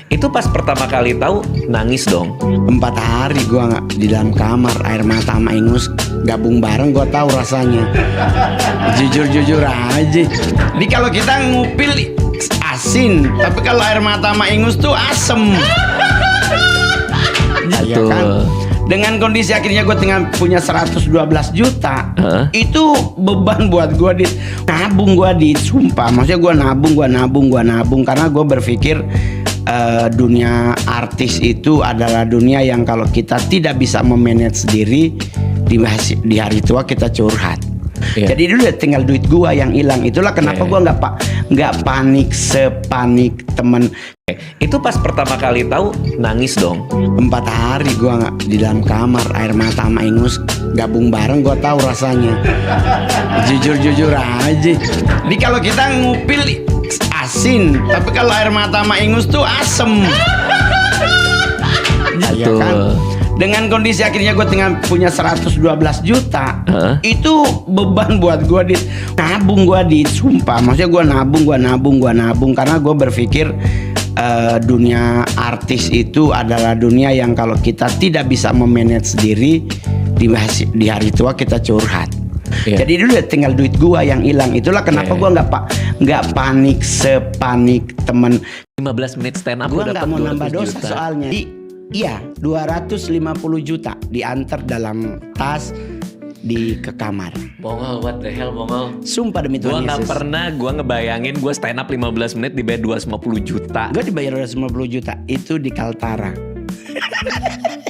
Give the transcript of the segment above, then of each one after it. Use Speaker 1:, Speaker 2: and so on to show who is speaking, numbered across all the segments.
Speaker 1: Itu pas pertama kali tahu nangis dong.
Speaker 2: 4 hari gua nggak di dalam kamar, air mata sama ingus gabung bareng, gua tahu rasanya. Jujur aja. Jadi kalau kita ngupil asin, tapi kalau air mata sama ingus tuh asem. Ya kan? Dengan kondisi akhirnya gue punya 112 juta, itu beban buat gue nabung, sumpah. Maksudnya gue nabung karena gue berpikir dunia artis itu adalah dunia yang kalau kita tidak bisa memanage sendiri, di hari tua kita curhat. Jadi dulu tinggal duit gua yang hilang. Itulah kenapa gua nggak panik sepanik temen.
Speaker 1: Itu pas pertama kali tahu nangis dong.
Speaker 2: 4 hari gua nggak di dalam kamar, air mata sama ingus gabung bareng, gua tahu rasanya. Jujur aja. Jadi kalau kita ngupil asin, tapi kalau air mata sama ingus tuh asem. Ya kan? Dengan kondisi akhirnya gue punya 112 juta, itu beban buat gue nabung, sumpah. Maksudnya gue nabung karena gue berpikir dunia artis itu adalah dunia yang kalau kita tidak bisa memanage sendiri, di hari tua kita curhat. Jadi dulu tinggal duit gua yang hilang. Itulah kenapa gua nggak panik sepanik temen.
Speaker 1: 15 menit stand up
Speaker 2: gua nggak mau nambah dosa juta. Soalnya iya 250 juta diantar dalam tas ke kamar.
Speaker 1: Bongol, what the hell bongol.
Speaker 2: Sumpah demi Tuhan Yesus.
Speaker 1: Gua nggak pernah ngebayangin gue stand up 15 menit dibayar 250 juta.
Speaker 2: Gue dibayar 250 juta itu di Kaltara.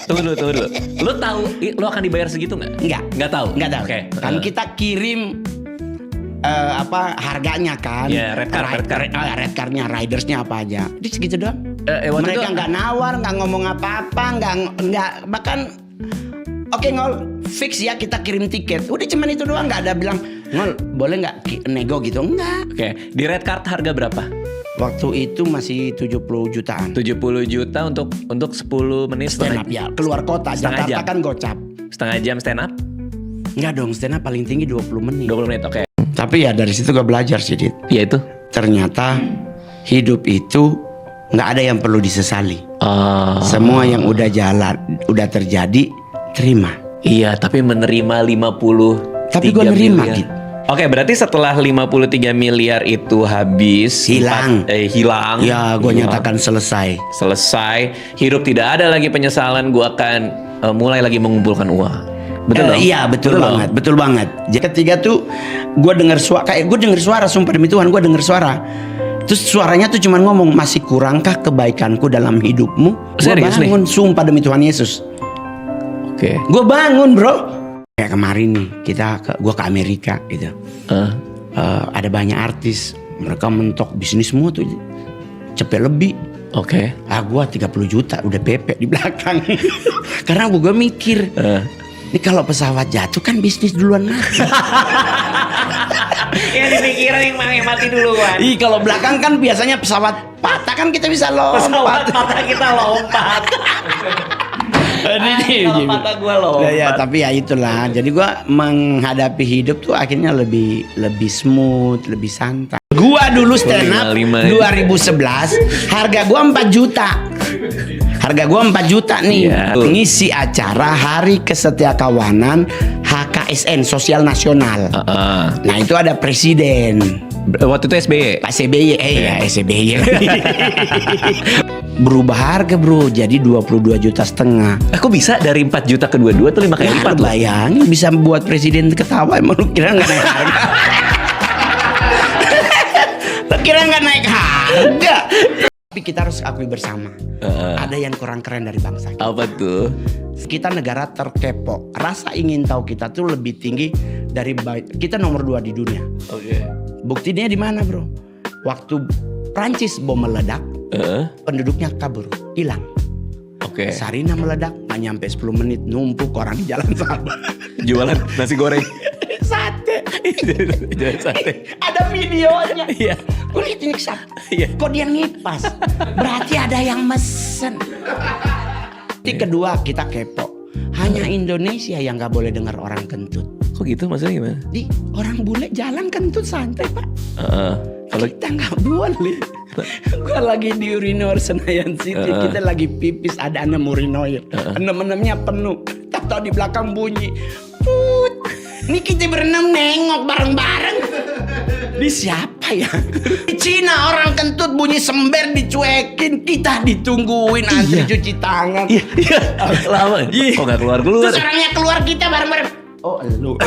Speaker 1: Tunggu dulu. Lo tahu lo akan dibayar segitu nggak? Nggak tahu.
Speaker 2: Okay. Kan kita kirim harganya kan?
Speaker 1: Red
Speaker 2: card-nya, ridersnya apa aja. Jadi segitu doang. Mereka nggak nawar, nggak ngomong apa-apa, nggak bahkan. Oke Ngol, fix ya kita kirim tiket. Udah cuman itu doang, nggak ada bilang Ngol boleh nggak nego gitu, enggak.
Speaker 1: Oke. Di red card harga berapa?
Speaker 2: Waktu itu masih 70 jutaan.
Speaker 1: 70 juta untuk 10 menit
Speaker 2: stand up ya. Keluar kota, Jakarta kan gocap.
Speaker 1: Setengah jam stand up?
Speaker 2: Enggak dong, stand up paling tinggi 20 menit.
Speaker 1: 20 menit, oke.
Speaker 2: Tapi ya dari situ gue belajar sih, Dit.
Speaker 1: Iya itu.
Speaker 2: Ternyata hidup itu nggak ada yang perlu disesali. Semua yang udah jalan, udah terjadi, terima.
Speaker 1: Iya, tapi menerima 50.
Speaker 2: Tapi gue nerima, Dit.
Speaker 1: Oke, berarti setelah 53 miliar itu habis,
Speaker 2: hilang. Ya, gue nyatakan selesai.
Speaker 1: Hidup tidak ada lagi penyesalan. Gue akan mulai lagi mengumpulkan uang. Betul dong?
Speaker 2: Iya, betul banget. Jadi ketiga tuh gue dengar suara, sumpah demi Tuhan, gue dengar suara. Terus suaranya tuh cuman ngomong, masih kurangkah kebaikanku dalam hidupmu? Gue bangun, sumpah demi Tuhan Yesus.
Speaker 1: Oke.
Speaker 2: Gue bangun, bro. Kayak kemarin nih, gue ke Amerika gitu. Ada banyak artis, mereka mentok bisnis semua tuh, cepet lebih.
Speaker 1: Oke.
Speaker 2: Gue 30 juta udah pepek di belakang. Karena gue mikir, ini kalau pesawat jatuh kan bisnis duluan mati.
Speaker 1: Yang dipikirin yang mati duluan.
Speaker 2: Kalau belakang kan biasanya pesawat patah kan kita bisa lompat.
Speaker 1: Pesawat patah kita lompat. Kalau patah gue lompat.
Speaker 2: Ya, tapi ya itulah. Jadi gue menghadapi hidup tuh akhirnya lebih smooth, lebih santai. Gue dulu stand up 2011, harga gue 4 juta. Harga gue 4 juta nih. Ngisi acara Hari Kesetiakawanan HKSN Sosial Nasional. Nah itu ada presiden.
Speaker 1: Waktu itu SBY.
Speaker 2: Pak SBY. SBY. Berubah harga bro, jadi 22,5 juta.
Speaker 1: Kok bisa dari 4 juta ke 22 tuh 5 kali lipat?
Speaker 2: Bayangin bisa buat presiden ketawa. Emang lu kira gak naik harga? Lu kira gak naik harga? Tapi kita harus akui bersama, ada yang kurang keren dari bangsa kita.
Speaker 1: Apa tuh?
Speaker 2: Kita negara terkepo. Rasa ingin tahu kita tuh lebih tinggi dari kita nomor 2 di dunia. Buktinya di mana bro? Waktu Prancis bom meledak, penduduknya kabur, hilang. Sarina meledak, nggak nyampe 10 menit numpuk orang di jalan sana.
Speaker 1: Jualan nasi goreng.
Speaker 2: Sate.
Speaker 1: Jualan sate.
Speaker 2: Ada videonya.
Speaker 1: Iya.
Speaker 2: Gue lihat ini kok dia ngipas. Berarti ada yang mesen. Kedua kita kepo. Hanya Indonesia yang nggak boleh dengar orang kentut.
Speaker 1: Kok gitu maksudnya gimana?
Speaker 2: Orang bule jalan kentut santai pak.
Speaker 1: Kalau
Speaker 2: kita nggak boleh. Gua lagi di Urinor Senayan City, kita lagi pipis, ada 6 urinoir, 6-6-nya penuh. Tahu di belakang bunyi, put. Ini kita berenam nengok bareng-bareng. Di siapa ya? Di Cina orang kentut bunyi sember dicuekin, kita ditungguin antri cuci tangan.
Speaker 1: Iya, lama. Kok nggak keluar?
Speaker 2: Terus orangnya keluar kita bareng-bareng. Oh, lu.